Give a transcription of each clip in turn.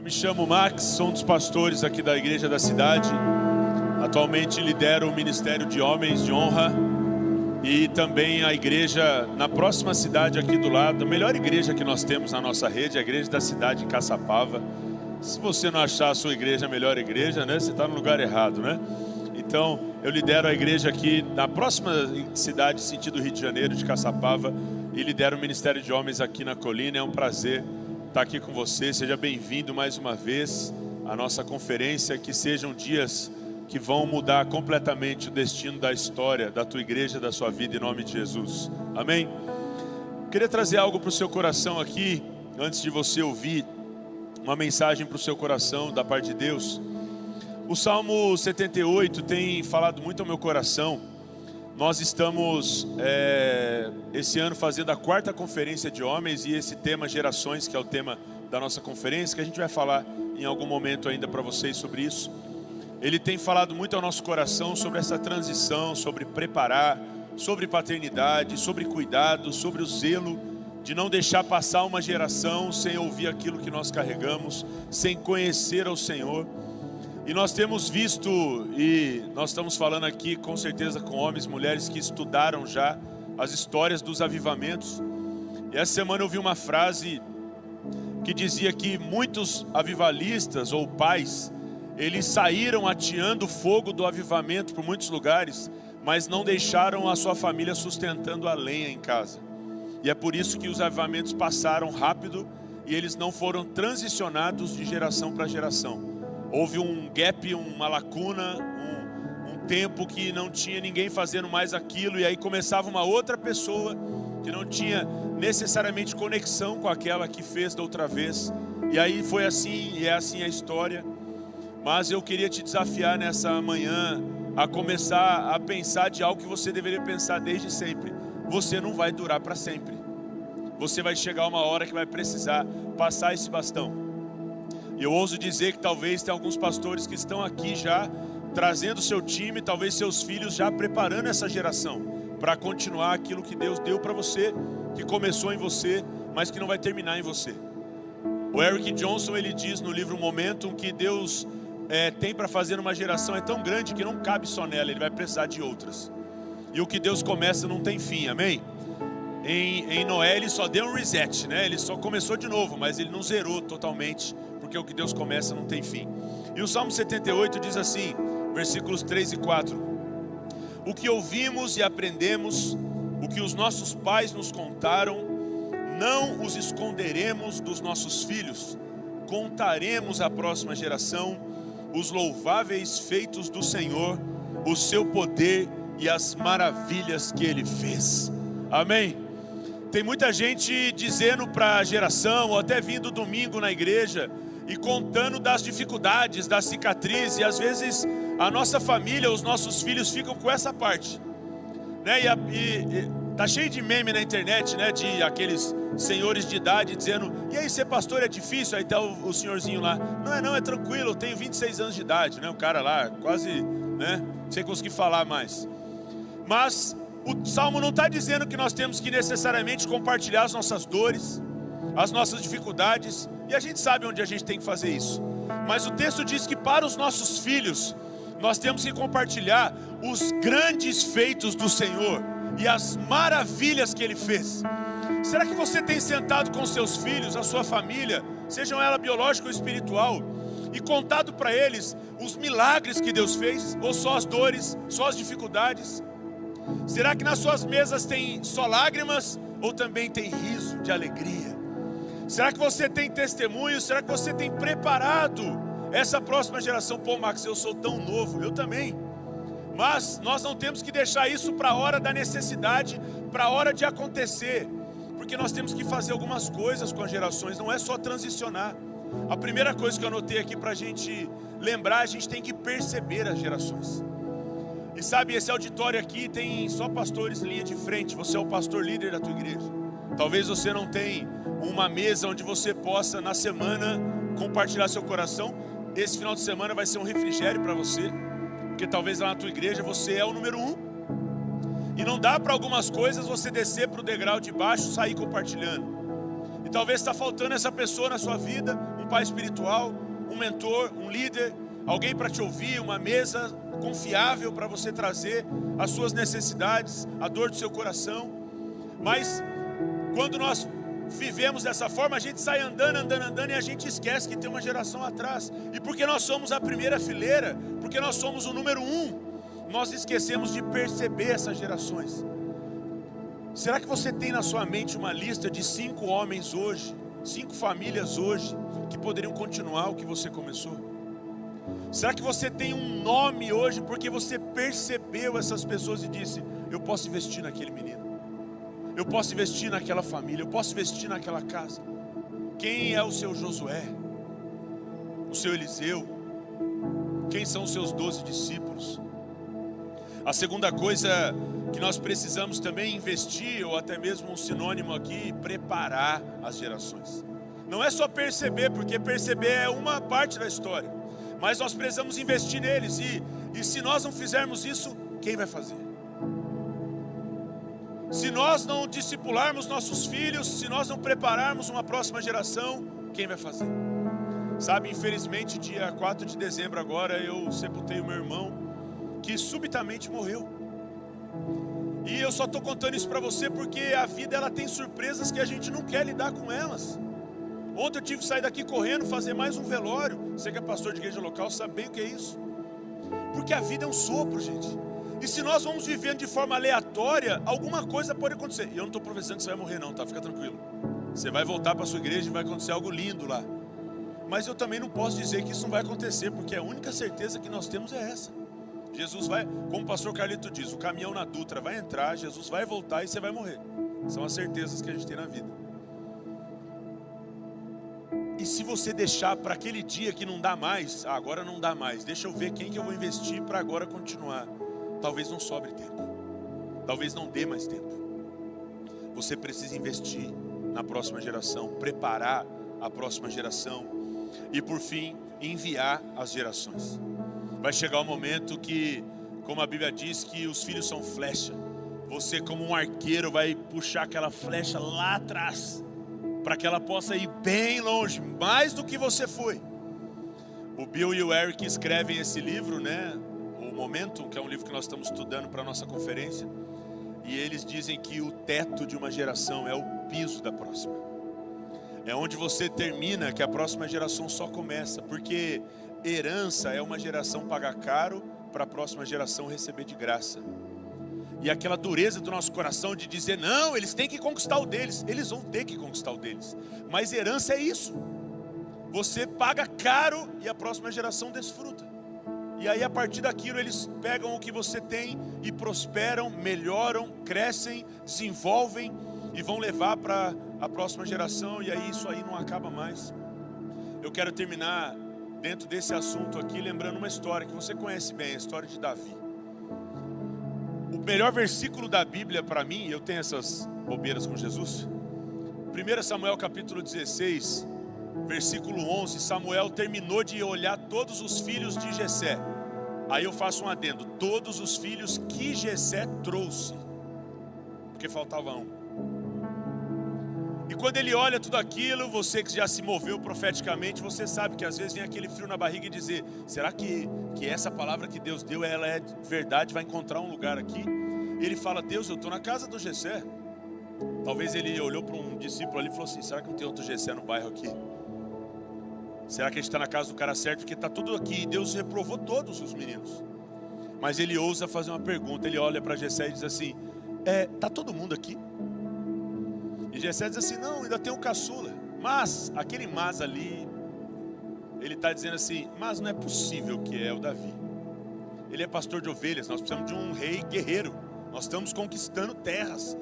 Eu me chamo Max, sou um dos pastores aqui da Igreja da Cidade. Atualmente lidero o Ministério de Homens de Honra e também a igreja na próxima cidade aqui do lado. A melhor igreja que nós temos na nossa rede é a Igreja da Cidade em Caçapava. Se você não achar a sua igreja a melhor igreja, né, você está no lugar errado, né? Então, eu lidero a igreja aqui na próxima cidade, sentido Rio de Janeiro, de Caçapava, e lidero o Ministério de Homens aqui na Colina. É um prazer estar aqui com você. Seja bem-vindo mais uma vez à nossa conferência. Que sejam dias que vão mudar completamente o destino da história da tua igreja, da sua vida, em nome de Jesus. Amém? Queria trazer algo para o seu coração aqui, antes de você ouvir uma mensagem para o seu coração da parte de Deus. O Salmo 78 tem falado muito ao meu coração. Nós estamos esse ano fazendo a 4ª conferência de homens, e esse tema gerações, que é o tema da nossa conferência, que a gente vai falar em algum momento ainda para vocês sobre isso. Ele tem falado muito ao nosso coração sobre essa transição, sobre preparar, sobre paternidade, sobre cuidado, sobre o zelo de não deixar passar uma geração sem ouvir aquilo que nós carregamos, sem conhecer ao Senhor. E nós temos visto, e nós estamos falando aqui com certeza com homens e mulheres que estudaram já as histórias dos avivamentos. E essa semana eu vi uma frase que dizia que muitos avivalistas ou pais, eles saíram ateando fogo do avivamento por muitos lugares, mas não deixaram a sua família sustentando a lenha em casa. E é por isso que os avivamentos passaram rápido e eles não foram transicionados de geração para geração. Houve um gap, uma lacuna, um tempo que não tinha ninguém fazendo mais aquilo, e aí começava uma outra pessoa que não tinha necessariamente conexão com aquela que fez da outra vez. E aí foi assim, e é assim a história. Mas eu queria te desafiar nessa manhã a começar a pensar de algo que você deveria pensar desde sempre. Você não vai durar para sempre. Você vai chegar uma hora que vai precisar passar esse bastão. E eu ouso dizer que talvez tem alguns pastores que estão aqui já trazendo seu time, talvez seus filhos já preparando essa geração para continuar aquilo que Deus deu para você, que começou em você, mas que não vai terminar em você. O Eric Johnson, ele diz no livro Momentum que Deus tem para fazer uma geração é tão grande que não cabe só nela, ele vai precisar de outras. E o que Deus começa não tem fim, amém? Em Noé ele só deu um reset, né? Ele só começou de novo, mas ele não zerou totalmente, porque o que Deus começa não tem fim. E o Salmo 78 diz assim, versículos 3 e 4: o que ouvimos e aprendemos, o que os nossos pais nos contaram, não os esconderemos dos nossos filhos, contaremos à próxima geração os louváveis feitos do Senhor, o seu poder e as maravilhas que Ele fez. Amém? Tem muita gente dizendo para a geração, ou até vindo domingo na igreja, e contando das dificuldades, das cicatrizes, e às vezes a nossa família, os nossos filhos ficam com essa parte, né? E tá cheio de meme na internet, né? De aqueles senhores de idade dizendo, e aí, ser pastor é difícil? Aí tá o senhorzinho lá, não, é tranquilo, eu tenho 26 anos de idade, né? O cara lá, quase, né? Sem conseguir falar mais. Mas o Salmo não está dizendo que nós temos que necessariamente compartilhar as nossas dores, as nossas dificuldades, e a gente sabe onde a gente tem que fazer isso. Mas o texto diz que para os nossos filhos, nós temos que compartilhar os grandes feitos do Senhor e as maravilhas que Ele fez. Será que você tem sentado com seus filhos, a sua família, sejam ela biológica ou espiritual, e contado para eles os milagres que Deus fez, ou só as dores, só as dificuldades? Será que nas suas mesas tem só lágrimas ou também tem riso de alegria? Será que você tem testemunho? Será que você tem preparado essa próxima geração? Pô, Max, eu sou tão novo, eu também. Mas nós não temos que deixar isso para a hora da necessidade, para a hora de acontecer. Porque nós temos que fazer algumas coisas com as gerações, não é só transicionar. A primeira coisa que eu anotei aqui para a gente lembrar, a gente tem que perceber as gerações. E sabe, esse auditório aqui tem só pastores em linha de frente. Você é o pastor líder da tua igreja. Talvez você não tenha uma mesa onde você possa na semana compartilhar seu coração. Esse final de semana vai ser um refrigério para você, porque talvez lá na tua igreja você é o número 1. E não dá para algumas coisas você descer para o degrau de baixo e sair compartilhando. E talvez está faltando essa pessoa na sua vida, um pai espiritual, um mentor, um líder, alguém para te ouvir, uma mesa confiável para você trazer as suas necessidades, a dor do seu coração. Mas quando nós vivemos dessa forma, a gente sai andando e a gente esquece que tem uma geração atrás. E porque nós somos a primeira fileira, porque nós somos o número 1, nós esquecemos de perceber essas gerações. Será que você tem na sua mente uma lista de 5 homens hoje, 5 famílias hoje, que poderiam continuar o que você começou? Será que você tem um nome hoje porque você percebeu essas pessoas e disse: eu posso investir naquele menino, eu posso investir naquela família, eu posso investir naquela casa? Quem é o seu Josué? O seu Eliseu? Quem são os seus 12 discípulos? A segunda coisa que nós precisamos também investir, ou até mesmo um sinônimo aqui, preparar as gerações. Não é só perceber, porque perceber é uma parte da história, mas nós precisamos investir neles. E se nós não fizermos isso, quem vai fazer? Se nós não discipularmos nossos filhos, se nós não prepararmos uma próxima geração, quem vai fazer? Sabe, infelizmente, dia 4 de dezembro agora, eu sepultei o meu irmão, que subitamente morreu. E eu só estou contando isso para você porque a vida, ela tem surpresas que a gente não quer lidar com elas. Ontem eu tive que sair daqui correndo, fazer mais um velório. Você que é pastor de igreja local sabe bem o que é isso. Porque a vida é um sopro, gente. E se nós vamos vivendo de forma aleatória, alguma coisa pode acontecer. E eu não estou profetizando que você vai morrer não, tá? Fica tranquilo. Você vai voltar para a sua igreja e vai acontecer algo lindo lá. Mas eu também não posso dizer que isso não vai acontecer, porque a única certeza que nós temos é essa. Jesus vai, como o pastor Carlito diz, o caminhão na Dutra vai entrar, Jesus vai voltar e você vai morrer. São as certezas que a gente tem na vida. E se você deixar para aquele dia que não dá mais, agora não dá mais, deixa eu ver quem que eu vou investir para agora continuar. Talvez não sobre tempo, talvez não dê mais tempo. Você precisa investir na próxima geração, preparar a próxima geração e por fim, enviar as gerações. Vai chegar o momento que, como a Bíblia diz, que os filhos são flecha. Você, como um arqueiro, vai puxar aquela flecha lá atrás, para que ela possa ir bem longe, mais do que você foi. O Bill e o Eric escrevem esse livro, né? O Momentum, que é um livro que nós estamos estudando para a nossa conferência. E eles dizem que o teto de uma geração é o piso da próxima. É onde você termina, que a próxima geração só começa, porque herança é uma geração pagar caro para a próxima geração receber de graça. E aquela dureza do nosso coração de dizer, não, eles têm que conquistar o deles. Eles vão ter que conquistar o deles. Mas herança é isso. Você paga caro e a próxima geração desfruta. E aí a partir daquilo eles pegam o que você tem e prosperam, melhoram, crescem, desenvolvem e vão levar para a próxima geração. E aí isso aí não acaba mais. Eu quero terminar dentro desse assunto aqui, lembrando uma história que você conhece bem, a história de Davi. O melhor versículo da Bíblia para mim, eu tenho essas bobeiras com Jesus, 1 Samuel capítulo 16, versículo 11, Samuel terminou de olhar todos os filhos de Jessé. Aí eu faço um adendo, todos os filhos que Jessé trouxe, porque faltava um. E quando ele olha tudo aquilo, você que já se moveu profeticamente, você sabe que às vezes vem aquele frio na barriga e dizer, será que essa palavra que Deus deu, ela é verdade, vai encontrar um lugar aqui? E ele fala, Deus, eu estou na casa do Jessé. Talvez ele olhou para um discípulo ali e falou assim, será que não tem outro Jessé no bairro aqui? Será que a gente está na casa do cara certo? Porque está tudo aqui, e Deus reprovou todos os meninos. Mas ele ousa fazer uma pergunta, ele olha para Jessé e diz assim, está todo mundo aqui? E Jessé diz assim, não, ainda tem um caçula. Mas, aquele mas ali, ele está dizendo assim, mas não é possível que é o Davi. Ele é pastor de ovelhas, nós precisamos de um rei guerreiro. Nós estamos conquistando terras.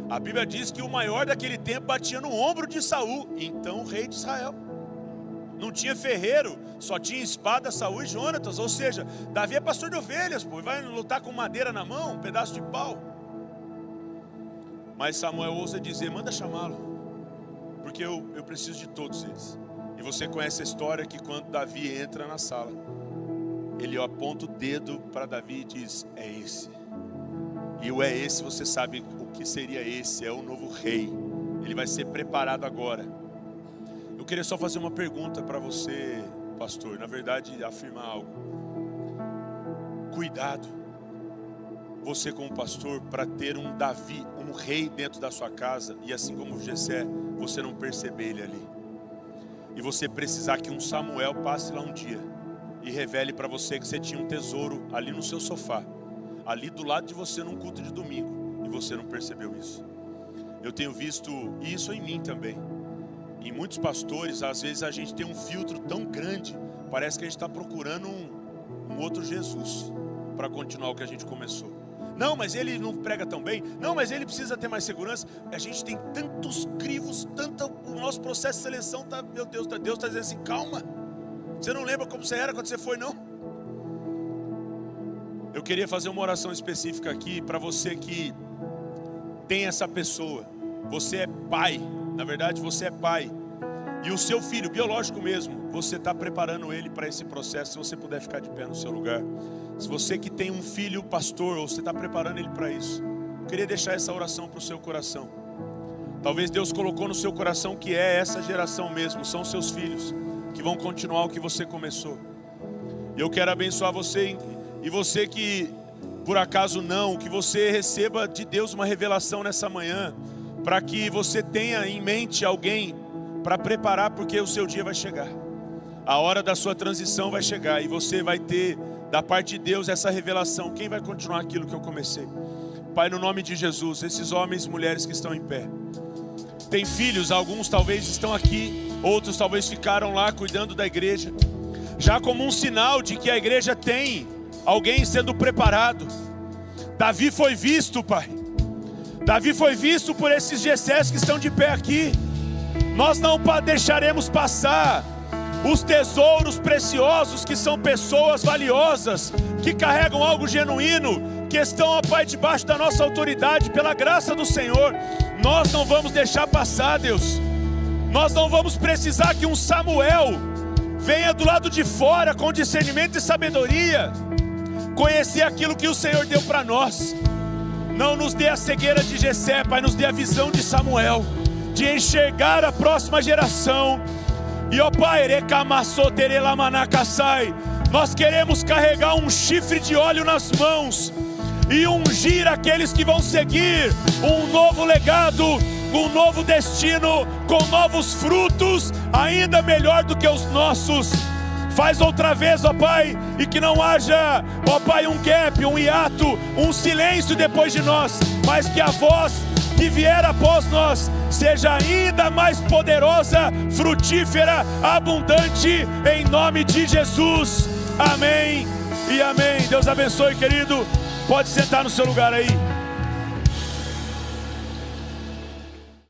A Bíblia diz que o maior daquele tempo batia no ombro de Saul, então o rei de Israel. Não tinha ferreiro, só tinha espada, Saul e Jonatas. Ou seja, Davi é pastor de ovelhas, pô, e vai lutar com madeira na mão, um pedaço de pau. Mas Samuel ousa dizer, manda chamá-lo, porque eu preciso de todos eles. E você conhece a história que quando Davi entra na sala, ele aponta o dedo para Davi e diz, é esse. E o é esse, você sabe o que seria esse, é o novo rei. Ele vai ser preparado agora. Eu queria só fazer uma pergunta para você, pastor. Na verdade, afirmar algo. Cuidado, você como pastor, para ter um Davi, um rei dentro da sua casa, e assim como Jessé, você não perceber ele ali. E você precisar que um Samuel passe lá um dia e revele para você que você tinha um tesouro ali no seu sofá, ali do lado de você num culto de domingo, e você não percebeu isso. Eu tenho visto isso em mim também. Em muitos pastores, às vezes a gente tem um filtro tão grande, parece que a gente está procurando um outro Jesus para continuar o que a gente começou. Não, mas ele não prega tão bem. Não, mas ele precisa ter mais segurança. A gente tem tantos crivos, o nosso processo de seleção está, meu Deus, Deus está dizendo assim, calma. Você não lembra como você era quando você foi, não? Eu queria fazer uma oração específica aqui para você que tem essa pessoa. Você é pai, na verdade você é pai. E o seu filho, biológico mesmo, você está preparando ele para esse processo. Se você puder ficar de pé no seu lugar. Se você que tem um filho pastor, ou você está preparando ele para isso, eu queria deixar essa oração para o seu coração. Talvez Deus colocou no seu coração que é essa geração mesmo, são seus filhos, que vão continuar o que você começou. E eu quero abençoar você, e você que por acaso não, que você receba de Deus uma revelação nessa manhã, para que você tenha em mente alguém para preparar, porque o seu dia vai chegar. A hora da sua transição vai chegar, e você vai ter da parte de Deus essa revelação. Quem vai continuar aquilo que eu comecei? Pai, no nome de Jesus, esses homens e mulheres que estão em pé, tem filhos, alguns talvez estão aqui, outros talvez ficaram lá cuidando da igreja, já como um sinal de que a igreja tem alguém sendo preparado. Davi foi visto, Pai. Davi foi visto por esses Jessés que estão de pé aqui. Nós não deixaremos passar os tesouros preciosos, que são pessoas valiosas, que carregam algo genuíno, que estão, ó Pai, debaixo da nossa autoridade, pela graça do Senhor. Nós não vamos deixar passar, Deus. Nós não vamos precisar que um Samuel venha do lado de fora com discernimento e sabedoria conhecer aquilo que o Senhor deu para nós. Não nos dê a cegueira de Jessé, Pai, nos dê a visão de Samuel, de enxergar a próxima geração. E ó Pai, nós queremos carregar um chifre de óleo nas mãos e ungir aqueles que vão seguir um novo legado, um novo destino, com novos frutos, ainda melhor do que os nossos. Faz outra vez, ó Pai, e que não haja, ó Pai, um gap, um hiato, um silêncio depois de nós, mas que a voz que vier após nós seja ainda mais poderosa, frutífera, abundante, em nome de Jesus. Amém e amém. Deus abençoe, querido. Pode sentar no seu lugar aí.